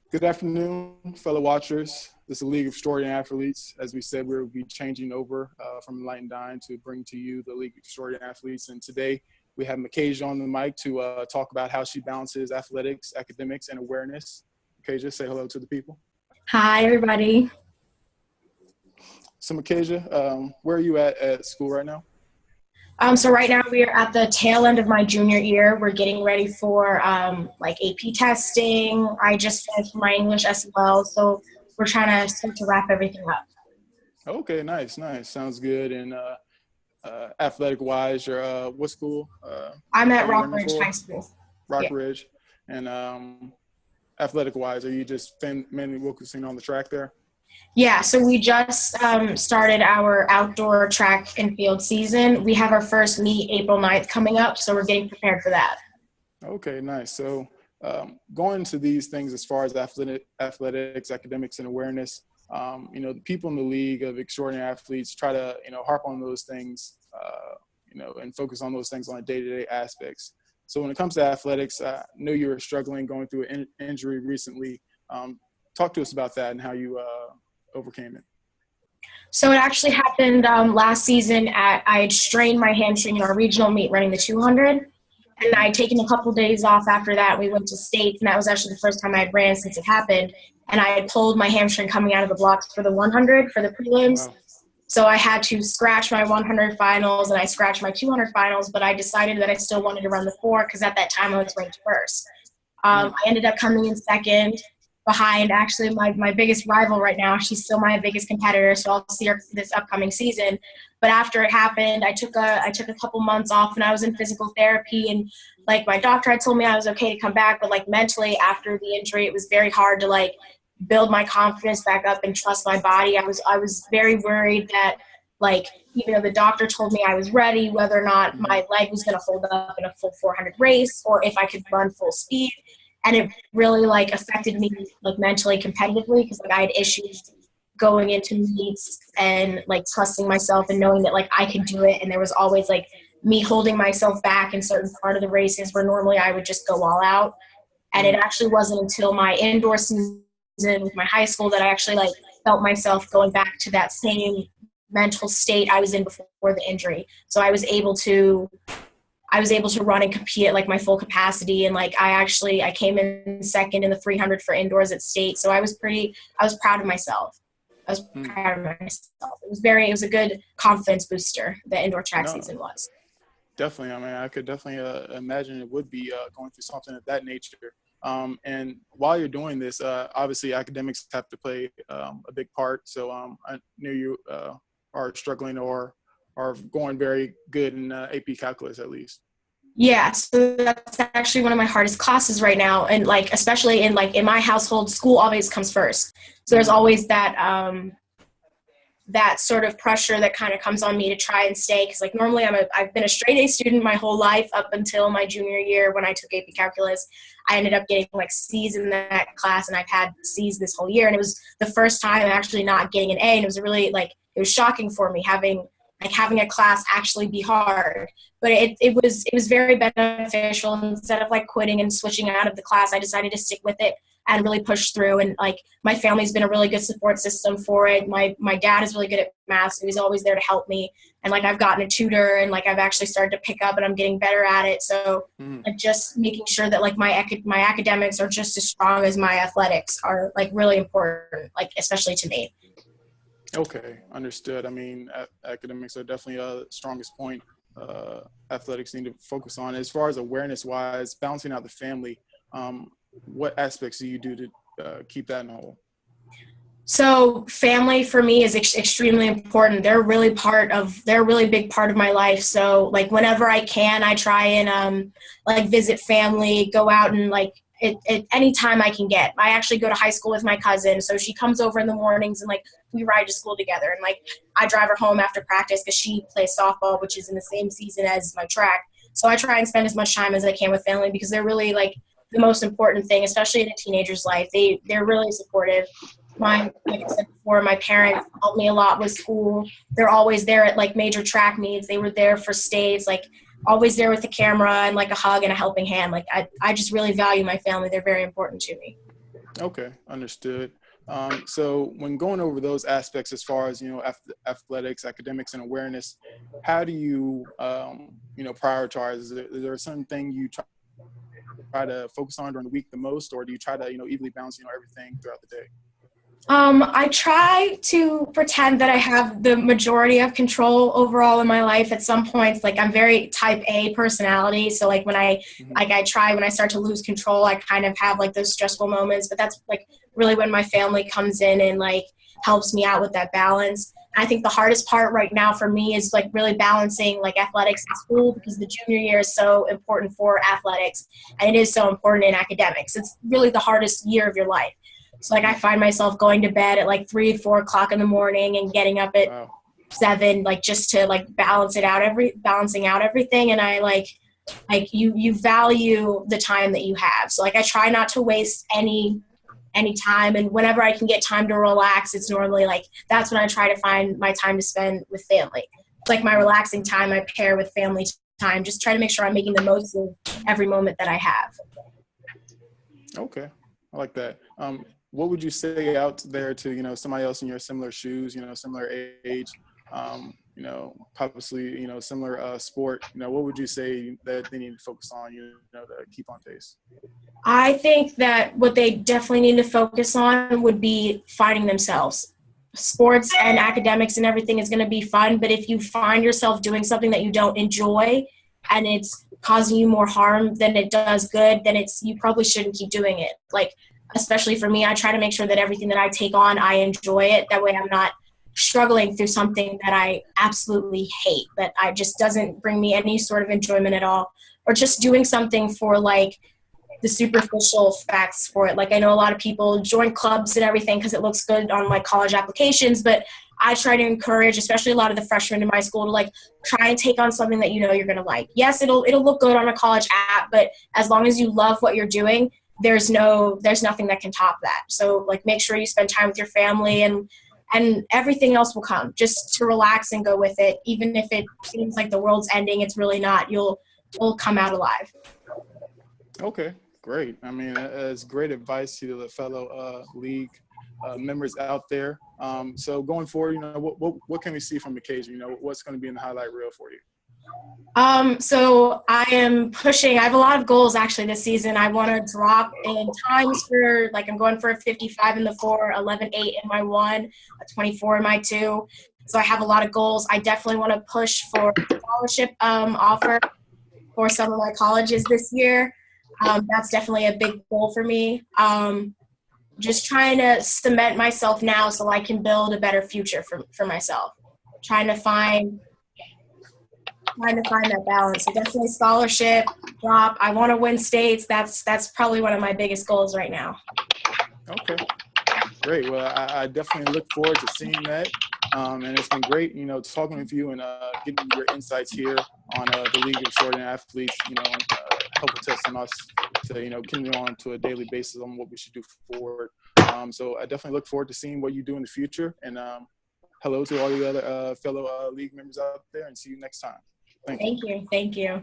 Good afternoon, fellow watchers. This is the League of Extraordinary Athletes. As we said, we will be changing over from Light and Dine to bring to you the League of Extraordinary Athletes. And today we have Mikajah on the mic to talk about how she balances athletics, academics, and awareness. Mikajah, say hello to the people. Hi, everybody. So Mikajah, where are you at school right now? So right now we are at the tail end of my junior year. We're getting ready for like AP testing. I just finished my English as well, so we're trying to start to wrap everything up. Okay, nice. Sounds good. And athletic-wise, you're what school? I'm Are at you aiming Rockbridge for? High School. Yeah. Rockridge. And athletic-wise, are you just mainly focusing on the track there? Yeah, so we just started our outdoor track and field season. We have our first meet April 9th coming up, so we're getting prepared for that. Okay, nice. So going to these things as far as athletics, academics, and awareness, the people in the League of Extraordinary Athletes try to, harp on those things, and focus on those things on a day-to-day aspects. So when it comes to athletics, I know you were struggling going through an injury recently. Talk to us about that and how you overcame it. So it actually happened last season. I had strained my hamstring in our regional meet running the 200. And I had taken a couple days off after that. We went to states, and that was actually the first time I had ran since it happened. And I had pulled my hamstring coming out of the blocks for the 100 for the prelims. Wow. So I had to scratch my 100 finals, and I scratched my 200 finals, but I decided that I still wanted to run the 4 because at that time I was ranked first. I ended up coming in second behind actually my biggest rival right now. She's still my biggest competitor, so I'll see her this upcoming season. But after it happened, I took a couple months off, and I was in physical therapy, and like my doctor had told me I was okay to come back, but like mentally after the injury, it was very hard to like build my confidence back up and trust my body. I was very worried that like even though the doctor told me I was ready, whether or not my leg was going to hold up in a full 400 race or if I could run full speed. And it really like affected me like mentally competitively because like I had issues going into meets and like trusting myself and knowing that like I could do it. And there was always like me holding myself back in certain part of the races where normally I would just go all out. And it actually wasn't until my indoor season with my high school that I actually like felt myself going back to that same mental state I was in before the injury. So I was able to run and compete at like my full capacity. And like I came in second in the 300 for indoors at state. So I was proud of myself. I was proud of myself. It was a good confidence booster, the indoor track season was. Definitely. I mean, I could definitely imagine it would be going through something of that nature. And while you're doing this, obviously academics have to play a big part. So I knew you are struggling or are going very good in AP calculus at least. Yeah, so that's actually one of my hardest classes right now, and like especially in my household, school always comes first. So there's always that sort of pressure that kind of comes on me to try and stay because like normally I've been a straight A student my whole life up until my junior year when I took AP calculus. I ended up getting like C's in that class, and I've had C's this whole year, and it was the first time actually not getting an A, and it was really like it was shocking for me having a class actually be hard. But it was very beneficial. Instead of like quitting and switching out of the class, I decided to stick with it and really push through. And like my family's been a really good support system for it. My dad is really good at math, so he's always there to help me. And like I've gotten a tutor, and like I've actually started to pick up, and I'm getting better at it. So like just making sure that like my academics are just as strong as my athletics are like really important, like especially to me. Okay, understood. I mean, academics are definitely the strongest point athletics need to focus on. As far as awareness-wise, balancing out the family, what aspects do you do to keep that in whole? So family for me is extremely important. They're a really big part of my life. So like whenever I can, I try and like visit family, go out and like any time I can get. I actually go to high school with my cousin, so she comes over in the mornings and like we ride to school together, and like I drive her home after practice because she plays softball, which is in the same season as my track. So I try and spend as much time as I can with family because they're really like the most important thing, especially in a teenager's life. They're really supportive. Like I said before, my parents helped me a lot with school. They're always there at like major track meets. They were there for states, like always there with the camera and like a hug and a helping hand. Like I just really value my family. They're very important to me. Okay, understood. So when going over those aspects as far as, athletics, academics, and awareness, how do you, prioritize? Is there something you try to focus on during the week the most, or do you try to, evenly balance, everything throughout the day? I try to pretend that I have the majority of control overall in my life. At some points, like I'm very type A personality. So like Hmm. when I start to lose control, I kind of have like those stressful moments, but that's like really when my family comes in and like helps me out with that balance. I think the hardest part right now for me is like really balancing like athletics in school because the junior year is so important for athletics and it is so important in academics. It's really the hardest year of your life. So like I find myself going to bed at like 3, 4 o'clock in the morning and getting up at Wow. 7, like just to like balancing out everything. And I like you value the time that you have. So like I try not to waste any time, and whenever I can get time to relax, it's normally like that's when I try to find my time to spend with family. It's like my relaxing time I pair with family time. Just try to make sure I'm making the most of every moment that I have. Okay, I like that. What would you say out there to, somebody else in your similar shoes, similar age, possibly, similar sport? What would you say that they need to focus on, to keep on pace? I think that what they definitely need to focus on would be finding themselves. Sports and academics and everything is going to be fun, but if you find yourself doing something that you don't enjoy and it's causing you more harm than it does good, then you probably shouldn't keep doing it. Like, especially for me, I try to make sure that everything that I take on, I enjoy it. That way I'm not struggling through something that I absolutely hate, that I just doesn't bring me any sort of enjoyment at all, or just doing something for like the superficial facts for it. Like I know a lot of people join clubs and everything because it looks good on like college applications, but I try to encourage, especially a lot of the freshmen in my school, to like try and take on something that you know you're gonna like. Yes, it'll look good on a college app, but as long as you love what you're doing, there's nothing that can top that. So like make sure you spend time with your family and everything else will come. Just to relax and go with it. Even if it seems like the world's ending, it's really not. You'll come out alive. Okay, great. I mean, that's great advice to the fellow league members out there. So going forward, what can we see from Mikajah? What's going to be in the highlight reel for you? So I am pushing. I have a lot of goals actually this season. I want to drop in times for like I'm going for a 55 in the 4, 11.8 in my 1, a 24 in my 2. So I have a lot of goals. I definitely want to push for a scholarship offer for some of my colleges this year. That's definitely a big goal for me. Just trying to cement myself now so I can build a better future for myself. Trying to find that balance. So definitely scholarship, drop. I want to win states. That's probably one of my biggest goals right now. Okay, great. Well, I definitely look forward to seeing that. And it's been great, talking with you and getting your insights here on the League of Extraordinary Athletes, helpful tips on us to, continue on to a daily basis on what we should do forward. So I definitely look forward to seeing what you do in the future. And hello to all the other fellow league members out there, and see you next time. Thank you. Thank you.